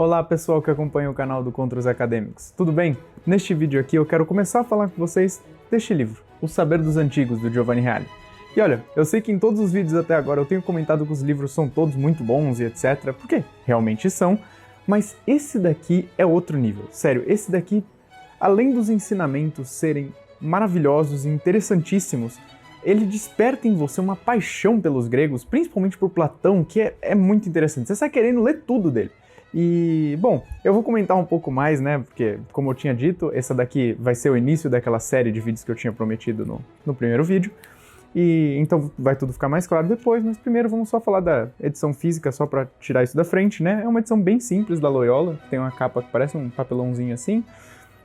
Olá pessoal que acompanha o canal do Contra os Acadêmicos, tudo bem? Neste vídeo aqui eu quero começar a falar com vocês deste livro, O Saber dos Antigos, do Giovanni Reale. E olha, eu sei que em todos os vídeos até agora eu tenho comentado que os livros são todos muito bons e etc, porque realmente são, mas esse daqui é outro nível, sério, esse daqui, além dos ensinamentos serem maravilhosos e interessantíssimos, ele desperta em você uma paixão pelos gregos, principalmente por Platão, que é muito interessante, você sai querendo ler tudo dele. E, bom, eu vou comentar um pouco mais, né, porque, como eu tinha dito, essa daqui vai ser o início daquela série de vídeos que eu tinha prometido no primeiro vídeo, e então vai tudo ficar mais claro depois, mas primeiro vamos só falar da edição física, só para tirar isso da frente, né, é uma edição bem simples da Loyola, tem uma capa que parece um papelãozinho assim,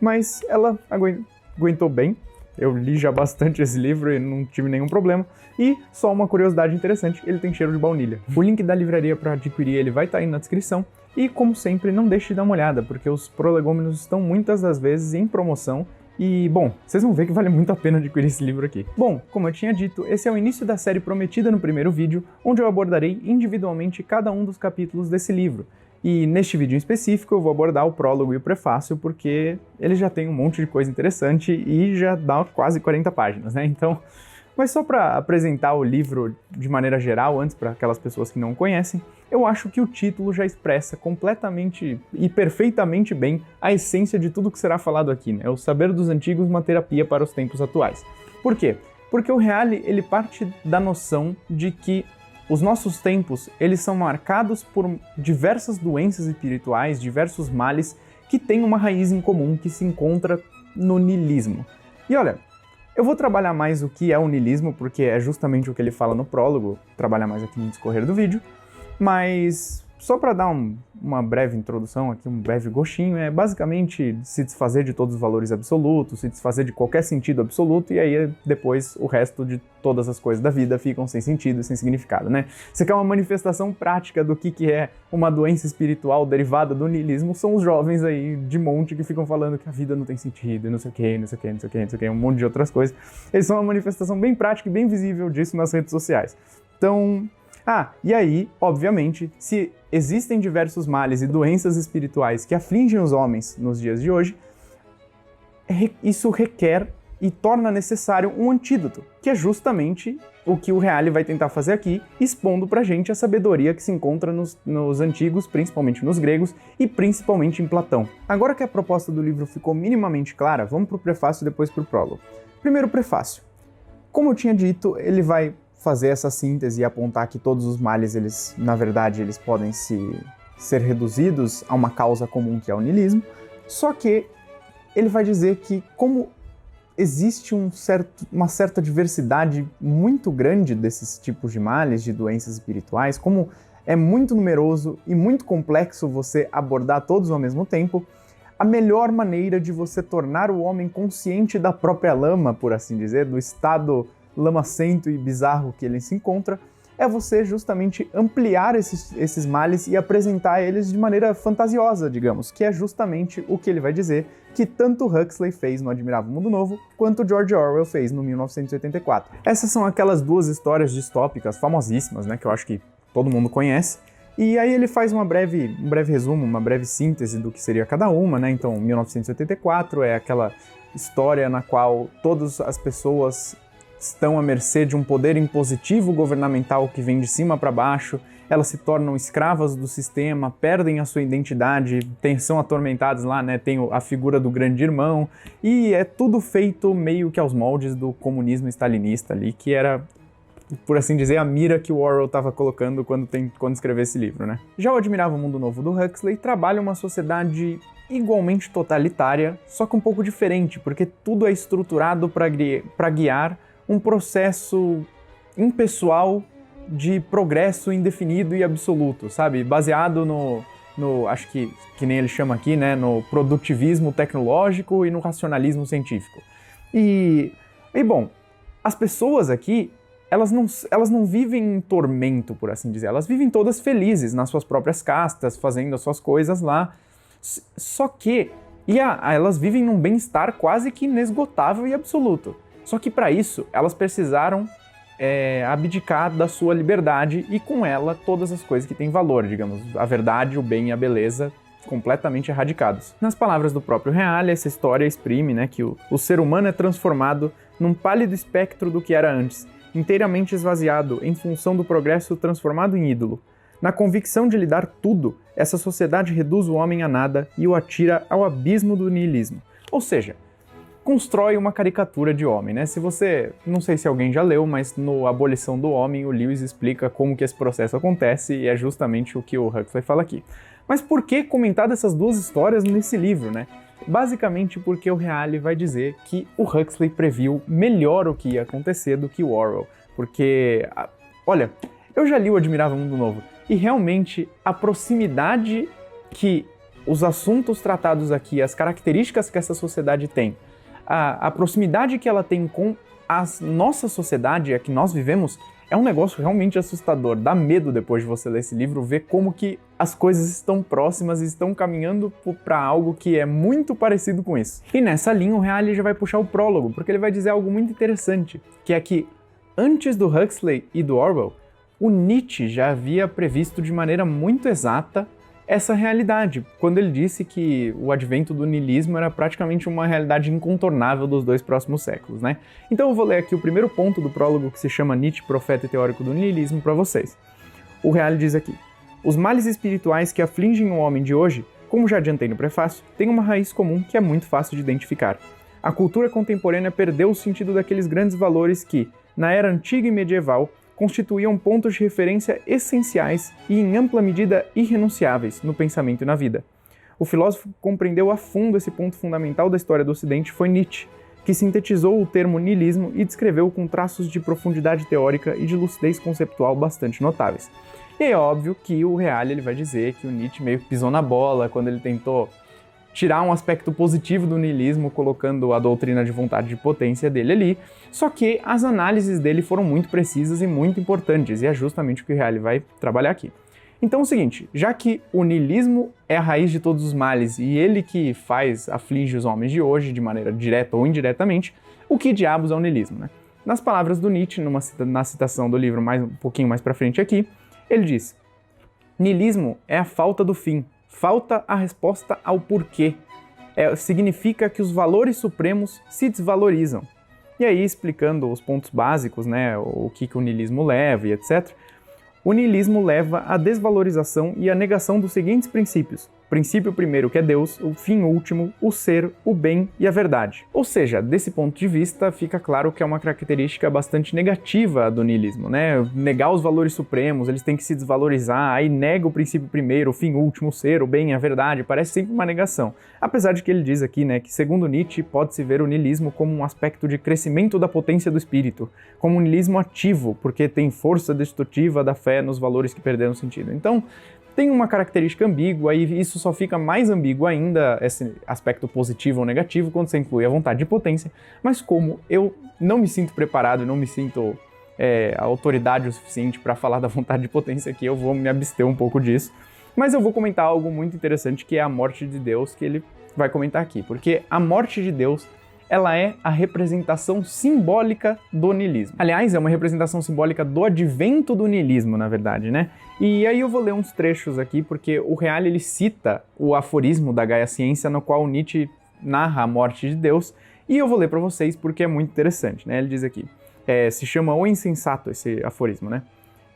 mas ela aguentou bem. Eu li já bastante esse livro e não tive nenhum problema. E só uma curiosidade interessante, ele tem cheiro de baunilha. O link da livraria para adquirir ele vai estar aí na descrição. E como sempre, não deixe de dar uma olhada, porque os prolegômenos estão muitas das vezes em promoção. E, bom, vocês vão ver que vale muito a pena adquirir esse livro aqui. Bom, como eu tinha dito, esse é o início da série prometida no primeiro vídeo, onde eu abordarei individualmente cada um dos capítulos desse livro. E neste vídeo em específico eu vou abordar o prólogo e o prefácio porque ele já tem um monte de coisa interessante e já dá quase 40 páginas, né? Então, mas só para apresentar o livro de maneira geral, antes para aquelas pessoas que não conhecem, eu acho que o título já expressa completamente e perfeitamente bem a essência de tudo que será falado aqui, né? O saber dos antigos, uma terapia para os tempos atuais. Por quê? Porque o Reale, ele parte da noção de que os nossos tempos, eles são marcados por diversas doenças espirituais, diversos males que têm uma raiz em comum que se encontra no niilismo. E olha, eu vou trabalhar mais o que é o niilismo, porque é justamente o que ele fala no prólogo, trabalhar mais aqui no discorrer do vídeo, mas só para dar uma breve introdução aqui, um breve gostinho, é basicamente se desfazer de todos os valores absolutos, se desfazer de qualquer sentido absoluto, e aí depois o resto de todas as coisas da vida ficam sem sentido e sem significado, né? Você quer uma manifestação prática do que é uma doença espiritual derivada do niilismo, são os jovens aí de monte que ficam falando que a vida não tem sentido, e não sei o que, não sei o que, não sei o que, não sei o que, um monte de outras coisas. Eles são uma manifestação bem prática e bem visível disso nas redes sociais. Então, e aí, obviamente, se existem diversos males e doenças espirituais que afligem os homens nos dias de hoje, isso requer e torna necessário um antídoto, que é justamente o que o Reale vai tentar fazer aqui, expondo pra gente a sabedoria que se encontra nos antigos, principalmente nos gregos e principalmente em Platão. Agora que a proposta do livro ficou minimamente clara, vamos pro prefácio e depois pro prólogo. Primeiro, o prefácio. Como eu tinha dito, ele vai fazer essa síntese e apontar que todos os males, na verdade, eles podem ser reduzidos a uma causa comum que é o niilismo, só que ele vai dizer que como existe uma certa diversidade muito grande desses tipos de males, de doenças espirituais, como é muito numeroso e muito complexo você abordar todos ao mesmo tempo, a melhor maneira de você tornar o homem consciente da própria lama, por assim dizer, do estado lamacento e bizarro que ele se encontra, é você justamente ampliar esses males e apresentar eles de maneira fantasiosa, digamos, que é justamente o que ele vai dizer que tanto Huxley fez no Admirável Mundo Novo, quanto George Orwell fez no 1984. Essas são aquelas duas histórias distópicas famosíssimas, né, que eu acho que todo mundo conhece, e aí ele faz um breve resumo, uma breve síntese do que seria cada uma, né, então 1984 é aquela história na qual todas as pessoas estão à mercê de um poder impositivo governamental que vem de cima para baixo, elas se tornam escravas do sistema, perdem a sua identidade, são atormentadas lá, né, tem a figura do grande irmão, e é tudo feito meio que aos moldes do comunismo stalinista ali, que era, por assim dizer, a mira que o Orwell estava colocando quando escreveu esse livro, né. Já o Admirável Mundo Novo do Huxley trabalha uma sociedade igualmente totalitária, só que um pouco diferente, porque tudo é estruturado para guiar um processo impessoal de progresso indefinido e absoluto, sabe? Baseado acho que nem ele chama aqui, né? No produtivismo tecnológico e no racionalismo científico. E bom, as pessoas aqui, elas não vivem em tormento, por assim dizer. Elas vivem todas felizes nas suas próprias castas, fazendo as suas coisas lá. Só que elas vivem num bem-estar quase que inesgotável e absoluto. Só que para isso, elas precisaram abdicar da sua liberdade e com ela todas as coisas que têm valor, digamos, a verdade, o bem e a beleza completamente erradicados. Nas palavras do próprio Reale, essa história exprime, né, que o ser humano é transformado num pálido espectro do que era antes, inteiramente esvaziado em função do progresso transformado em ídolo. Na convicção de lhe dar tudo, essa sociedade reduz o homem a nada e o atira ao abismo do niilismo. Ou seja, constrói uma caricatura de homem, né? Se você, não sei se alguém já leu, mas no Abolição do Homem, o Lewis explica como que esse processo acontece e é justamente o que o Huxley fala aqui. Mas por que comentar dessas duas histórias nesse livro, né? Basicamente porque o Reale vai dizer que o Huxley previu melhor o que ia acontecer do que o Orwell. Porque, olha, eu já li o Admirável Mundo Novo e realmente a proximidade que os assuntos tratados aqui, as características que essa sociedade tem, a proximidade que ela tem com a nossa sociedade, a que nós vivemos, é um negócio realmente assustador. Dá medo depois de você ler esse livro, ver como que as coisas estão próximas e estão caminhando para algo que é muito parecido com isso. E nessa linha o Reale já vai puxar o prólogo, porque ele vai dizer algo muito interessante, que é que antes do Huxley e do Orwell, o Nietzsche já havia previsto de maneira muito exata essa realidade, quando ele disse que o advento do niilismo era praticamente uma realidade incontornável dos 2 próximos séculos, né? Então eu vou ler aqui o primeiro ponto do prólogo que se chama Nietzsche, Profeta e Teórico do Niilismo, para vocês. O Reale diz aqui: os males espirituais que afligem o homem de hoje, como já adiantei no prefácio, têm uma raiz comum que é muito fácil de identificar. A cultura contemporânea perdeu o sentido daqueles grandes valores que, na era antiga e medieval, constituíam pontos de referência essenciais e, em ampla medida, irrenunciáveis no pensamento e na vida. O filósofo que compreendeu a fundo esse ponto fundamental da história do Ocidente foi Nietzsche, que sintetizou o termo niilismo e descreveu com traços de profundidade teórica e de lucidez conceptual bastante notáveis. E é óbvio que o Reale ele vai dizer que o Nietzsche meio que pisou na bola quando ele tentou tirar um aspecto positivo do niilismo, colocando a doutrina de vontade de potência dele ali, só que as análises dele foram muito precisas e muito importantes, e é justamente o que o Reale vai trabalhar aqui. Então é o seguinte, já que o niilismo é a raiz de todos os males e ele que aflige os homens de hoje de maneira direta ou indiretamente, o que diabos é o niilismo, né? Nas palavras do Nietzsche, na citação do livro um pouquinho mais pra frente aqui, ele diz: niilismo é a falta do fim, falta a resposta ao porquê. Significa que os valores supremos se desvalorizam. E aí, explicando os pontos básicos, né, o que o niilismo leva e etc., o niilismo leva à desvalorização e à negação dos seguintes princípios. O princípio primeiro, que é Deus, o fim último, o ser, o bem e a verdade. Ou seja, desse ponto de vista, fica claro que é uma característica bastante negativa do niilismo, né? Negar os valores supremos, eles têm que se desvalorizar, aí nega o princípio primeiro, o fim último, o ser, o bem e a verdade, parece sempre uma negação. Apesar de que ele diz aqui, né, que segundo Nietzsche, pode-se ver o niilismo como um aspecto de crescimento da potência do espírito, como um niilismo ativo, porque tem força destrutiva da fé nos valores que perderam sentido. Então, tem uma característica ambígua e isso só fica mais ambíguo ainda, esse aspecto positivo ou negativo, quando você inclui a vontade de potência, mas como eu não me sinto preparado e não me sinto a autoridade o suficiente para falar da vontade de potência aqui, eu vou me abster um pouco disso, mas eu vou comentar algo muito interessante que é a morte de Deus, que ele vai comentar aqui, porque a morte de Deus ela é a representação simbólica do niilismo. Aliás, é uma representação simbólica do advento do niilismo, na verdade, né? E aí eu vou ler uns trechos aqui, porque o Reale ele cita o aforismo da Gaia Ciência, no qual Nietzsche narra a morte de Deus, e eu vou ler para vocês porque é muito interessante, né? Ele diz aqui, se chama O Insensato, esse aforismo, né?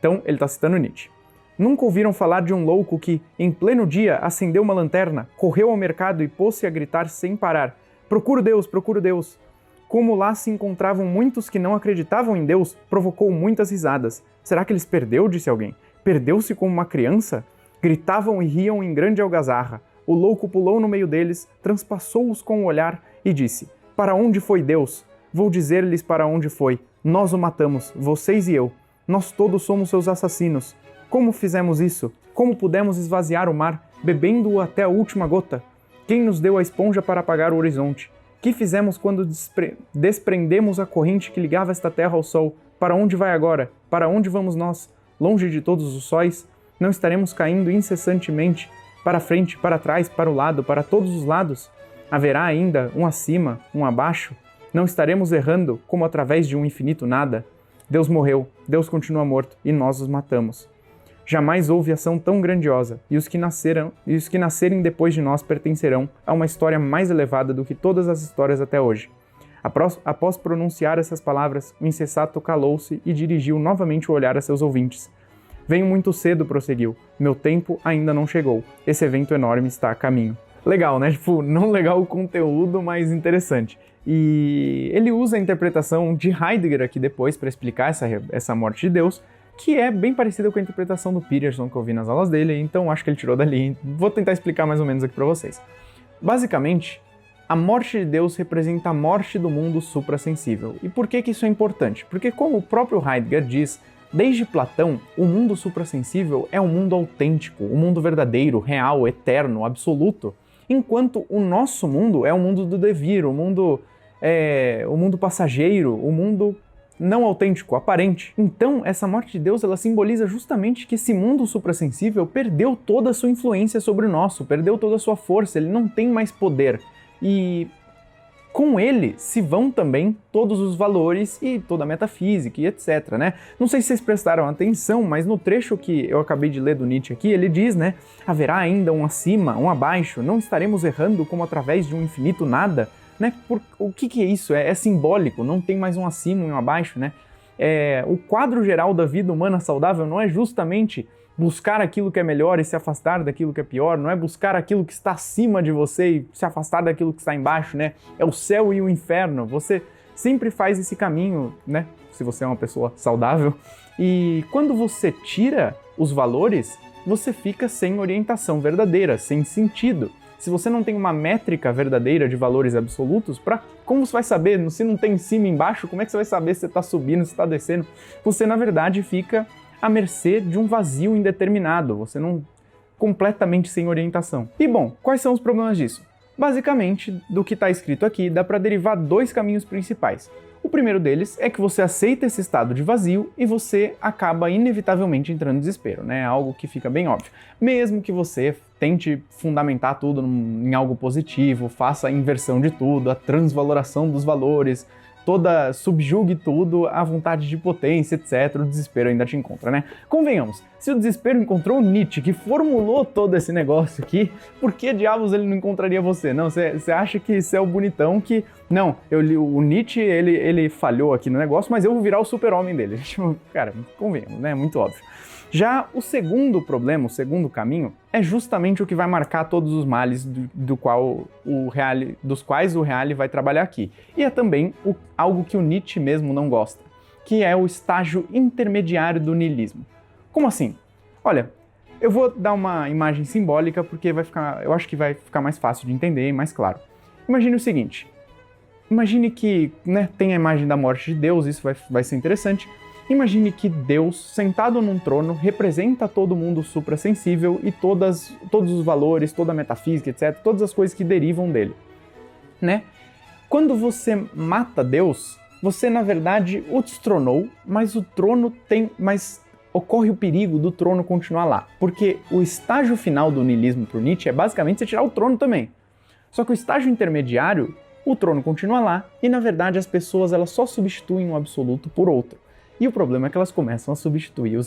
Então, ele está citando Nietzsche. Nunca ouviram falar de um louco que, em pleno dia, acendeu uma lanterna, correu ao mercado e pôs-se a gritar sem parar: procuro Deus, procuro Deus. Como lá se encontravam muitos que não acreditavam em Deus, provocou muitas risadas. Será que eles perdeu, disse alguém. Perdeu-se como uma criança? Gritavam e riam em grande algazarra. O louco pulou no meio deles, transpassou-os com o olhar e disse: para onde foi Deus? Vou dizer-lhes para onde foi. Nós o matamos, vocês e eu. Nós todos somos seus assassinos. Como fizemos isso? Como pudemos esvaziar o mar, bebendo-o até a última gota? Quem nos deu a esponja para apagar o horizonte? Que fizemos quando desprendemos a corrente que ligava esta terra ao sol? Para onde vai agora? Para onde vamos nós? Longe de todos os sóis? Não estaremos caindo incessantemente? Para frente, para trás, para o lado, para todos os lados? Haverá ainda um acima, um abaixo? Não estaremos errando como através de um infinito nada? Deus morreu, Deus continua morto e nós os matamos. Jamais houve ação tão grandiosa, e os que nascerem depois de nós pertencerão a uma história mais elevada do que todas as histórias até hoje. Após pronunciar essas palavras, o insensato calou-se e dirigiu novamente o olhar a seus ouvintes. Venho muito cedo, prosseguiu. Meu tempo ainda não chegou. Esse evento enorme está a caminho. Legal, né? Tipo, não legal o conteúdo, mas interessante. E ele usa a interpretação de Heidegger aqui depois para explicar essa morte de Deus, que é bem parecida com a interpretação do Peterson que eu vi nas aulas dele, então acho que ele tirou dali. Vou tentar explicar mais ou menos aqui para vocês. Basicamente, a morte de Deus representa a morte do mundo suprassensível. E por que isso é importante? Porque, como o próprio Heidegger diz, desde Platão, o mundo suprassensível é um mundo autêntico, um mundo verdadeiro, real, eterno, absoluto, enquanto o nosso mundo é o mundo do devir, o mundo passageiro, o mundo não autêntico, aparente. Então, essa morte de Deus, ela simboliza justamente que esse mundo suprassensível perdeu toda a sua influência sobre o nosso, perdeu toda a sua força, ele não tem mais poder. E com ele se vão também todos os valores e toda a metafísica e etc, né? Não sei se vocês prestaram atenção, mas no trecho que eu acabei de ler do Nietzsche aqui, ele diz, né? Haverá ainda um acima, um abaixo, não estaremos errando como através de um infinito nada, né? O que é isso? É simbólico, não tem mais um acima e um abaixo, né? O quadro geral da vida humana saudável não é justamente buscar aquilo que é melhor e se afastar daquilo que é pior, não é buscar aquilo que está acima de você e se afastar daquilo que está embaixo, né? É o céu e o inferno. Você sempre faz esse caminho, né? Se você é uma pessoa saudável. E quando você tira os valores, você fica sem orientação verdadeira, sem sentido. Se você não tem uma métrica verdadeira de valores absolutos, como você vai saber? Se não tem em cima e embaixo, como é que você vai saber se você está subindo, se está descendo? Você, na verdade, fica à mercê de um vazio indeterminado, você não completamente sem orientação. E bom, quais são os problemas disso? Basicamente, do que está escrito aqui, dá para derivar dois caminhos principais. O primeiro deles é que você aceita esse estado de vazio e você acaba inevitavelmente entrando em desespero, né? Algo que fica bem óbvio. Mesmo que você tente fundamentar tudo em algo positivo, faça a inversão de tudo, a transvaloração dos valores, subjugue tudo, a vontade de potência, etc., o desespero ainda te encontra, né? Convenhamos, se o desespero encontrou Nietzsche, que formulou todo esse negócio aqui, por que diabos ele não encontraria você? Não, você acha que você é o bonitão que... Não, o Nietzsche, ele falhou aqui no negócio, mas eu vou virar o super-homem dele. Cara, convenhamos, né? Muito óbvio. Já o segundo problema, o segundo caminho, é justamente o que vai marcar todos os males dos quais o Reale vai trabalhar aqui. E é também algo que o Nietzsche mesmo não gosta, que é o estágio intermediário do niilismo. Como assim? Olha, eu vou dar uma imagem simbólica porque eu acho que vai ficar mais fácil de entender e mais claro. Imagine o seguinte, imagine que tem a imagem da morte de Deus, isso vai ser interessante. Imagine que Deus, sentado num trono, representa todo mundo suprassensível e todos os valores, toda a metafísica, etc., todas as coisas que derivam dele, né? Quando você mata Deus, você, na verdade, o destronou, mas ocorre o perigo do trono continuar lá, porque o estágio final do niilismo para o Nietzsche é basicamente você tirar o trono também. Só que o estágio intermediário, o trono continua lá e, na verdade, as pessoas elas só substituem um absoluto por outro. E o problema é que elas começam a substituir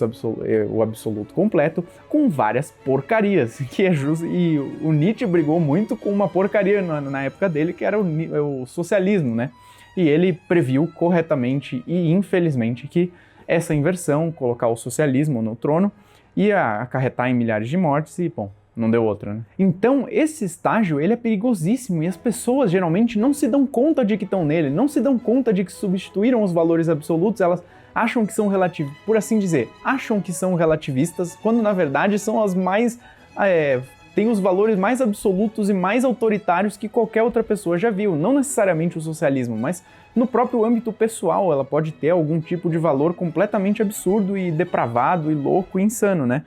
o absoluto completo com várias porcarias, que é justo. E o Nietzsche brigou muito com uma porcaria na época dele, que era o socialismo, né? E ele previu corretamente e infelizmente que essa inversão, colocar o socialismo no trono, ia acarretar em milhares de mortes e, bom, não deu outra, né? Então, esse estágio, ele é perigosíssimo e as pessoas geralmente não se dão conta de que estão nele, não se dão conta de que substituíram os valores absolutos, elas acham que são por assim dizer, acham que são relativistas, quando na verdade são as mais... têm os valores mais absolutos e mais autoritários que qualquer outra pessoa já viu. Não necessariamente o socialismo, mas no próprio âmbito pessoal ela pode ter algum tipo de valor completamente absurdo e depravado e louco e insano, né?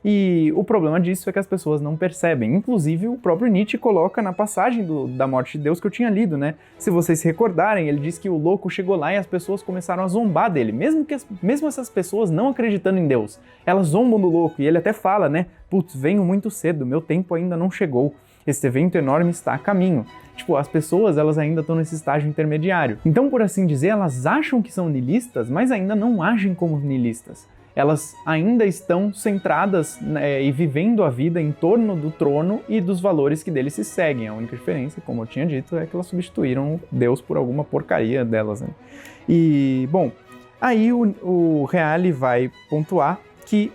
E o problema disso é que as pessoas não percebem. Inclusive, o próprio Nietzsche coloca na passagem da morte de Deus que eu tinha lido, né? Se vocês se recordarem, ele diz que o louco chegou lá e as pessoas começaram a zombar dele. Mesmo essas pessoas não acreditando em Deus, elas zombam do louco. E ele até fala, né? Putz, venho muito cedo, meu tempo ainda não chegou. Esse evento enorme está a caminho. Tipo, as pessoas, elas ainda estão nesse estágio intermediário. Então, por assim dizer, elas acham que são niilistas, mas ainda não agem como niilistas. elas ainda estão centradas e vivendo a vida em torno do trono e dos valores que dele se seguem. A única diferença, como eu tinha dito, é que elas substituíram Deus por alguma porcaria delas, né? E, bom, aí o Reale vai pontuar que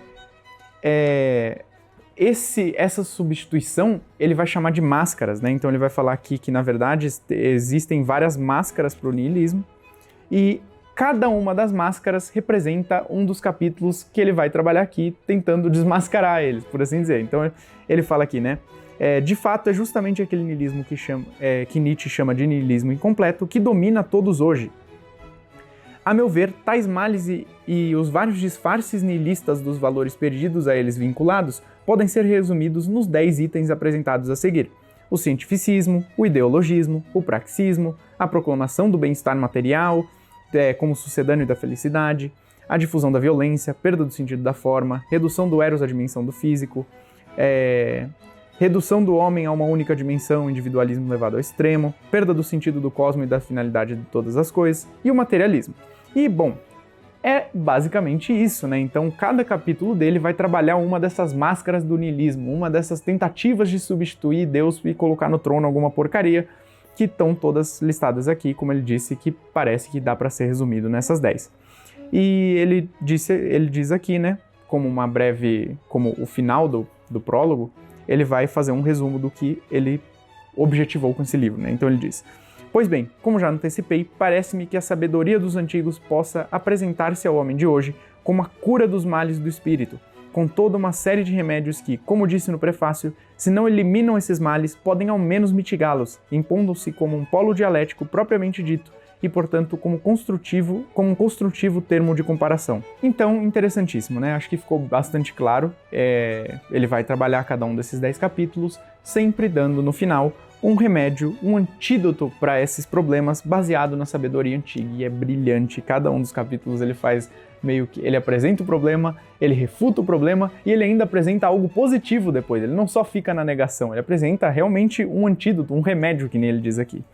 essa substituição ele vai chamar de máscaras, né? Então ele vai falar aqui que, na verdade, existem várias máscaras para o niilismo e cada uma das máscaras representa um dos capítulos que ele vai trabalhar aqui, tentando desmascarar eles, por assim dizer. Então ele fala aqui, né? De fato, é justamente aquele niilismo que Nietzsche chama de niilismo incompleto que domina todos hoje. A meu ver, tais males e os vários disfarces niilistas dos valores perdidos a eles vinculados podem ser resumidos nos 10 itens apresentados a seguir: o cientificismo, o ideologismo, o praxismo, a proclamação do bem-estar material, como sucedâneo da felicidade, a difusão da violência, perda do sentido da forma, redução do eros à dimensão do físico, redução do homem a uma única dimensão, individualismo levado ao extremo, perda do sentido do cosmo e da finalidade de todas as coisas, e o materialismo. E, bom, é basicamente isso, né? Então, cada capítulo dele vai trabalhar uma dessas máscaras do niilismo, uma dessas tentativas de substituir Deus e colocar no trono alguma porcaria, que estão todas listadas aqui, como ele disse, que parece que dá para ser resumido nessas 10. E ele diz aqui, né, como o final do prólogo, ele vai fazer um resumo do que ele objetivou com esse livro, né? Então ele diz: pois bem, como já antecipei, parece-me que a sabedoria dos antigos possa apresentar-se ao homem de hoje como a cura dos males do espírito, com toda uma série de remédios que, como disse no prefácio, se não eliminam esses males, podem ao menos mitigá-los, impondo-se como um polo dialético propriamente dito e, portanto, como um construtivo termo de comparação. Então, interessantíssimo, né? Acho que ficou bastante claro. Ele vai trabalhar cada um desses 10 capítulos, sempre dando no final um remédio, um antídoto para esses problemas baseado na sabedoria antiga. E é brilhante. Cada um dos capítulos ele faz meio que... ele apresenta o problema, ele refuta o problema e ele ainda apresenta algo positivo depois. Ele não só fica na negação, ele apresenta realmente um antídoto, um remédio, que nem ele diz aqui.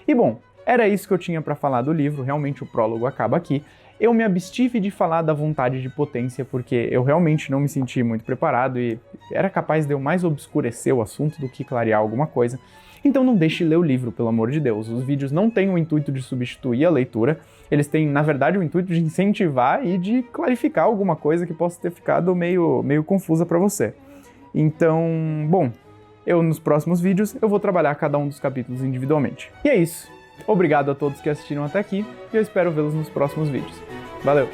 E bom, era isso que eu tinha para falar do livro. Realmente o prólogo acaba aqui. Eu me abstive de falar da vontade de potência porque eu realmente não me senti muito preparado e era capaz de eu mais obscurecer o assunto do que clarear alguma coisa. Então não deixe de ler o livro, pelo amor de Deus. Os vídeos não têm o intuito de substituir a leitura, eles têm, na verdade, o intuito de incentivar e de clarificar alguma coisa que possa ter ficado meio confusa para você. Então, bom, nos próximos vídeos eu vou trabalhar cada um dos capítulos individualmente. E é isso. Obrigado a todos que assistiram até aqui e eu espero vê-los nos próximos vídeos. Valeu!